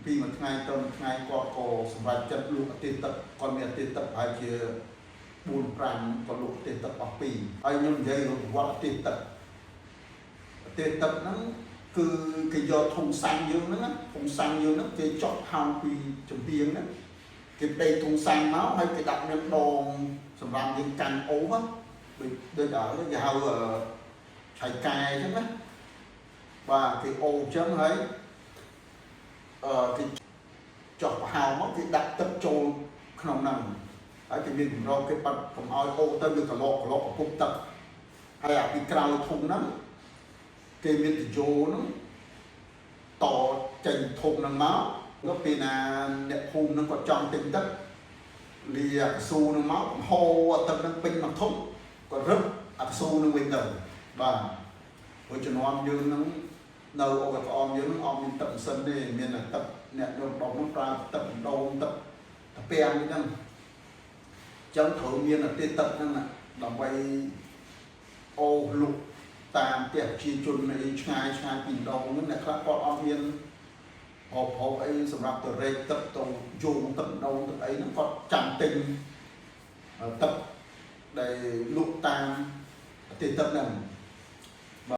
ពីមួយថ្ងៃទៅមួយថ្ងៃគាត់ក៏សម្រាប់ចិត្តលក់អតិទឹកគាត់មានអតិទឹកប្រហែលជា4 5គាត់លក់អតិទឹកអស់2ហើយខ្ញុំនិយាយរវល់អតិទឹកហ្នឹងគឺគេយកធុងសាំងយើងហ្នឹងណាធុងសាំងយើងហ្នឹងគេចុះហោងពីចំហៀងហ្នឹងគេដេកធុងសាំងមកហើយគេដាក់មានដងសម្រាប់យើងកាន់អូសដូចដល់គេហៅឆៃកែអញ្ចឹងណាបាទគេអូអញ្ចឹងហើយគេចុះប្រហោងមកគេដាក់ទឹកចូលក្នុងហ្នឹងហើយគេមានកម្រគេបាត់កុំឲ្យអូទៅវាក្លោកកំពុះទឹកហើយអាពីក្រោយធុងហ្នឹងគេមានតយោហ្នឹងតចេញធុងហ្នឹងមកពេលណាអ្នកភូមិហ្នឹងគាត់ចង់ទិញទឹកលាអាកស៊ូហ្នឹងមកហូរទឹកហ្នឹងពេញមកធុងគាត់រឹបអាកស៊ូហ្នឹងវិញទៅបាទព្រោះជំនាន់យើងហ្នឹងនៅអូកអមយើងហ្នឹងអត់មានទឹកម៉ាស៊ីនទេមានតែទឹកអ្នកនៅដុំហ្នឹងប្រើទឹកដូងទឹកតាពាំងហ្នឹងចឹងត្រូវមានអតិទឹកហ្នឹងដើម្បីអូលុកតាមផ្ទះប្រជាជននៅឆ្ងាយពីដងហ្នឹងអ្នកខ្លះគាត់អត់មានហោអីសម្រាប់ទៅរែកទឹកទៅយោងទឹកដងទឹកអីហ្នឹងគាត់ចាំទិញទឹកដែលលុកតាមអតិទឹកហ្នឹង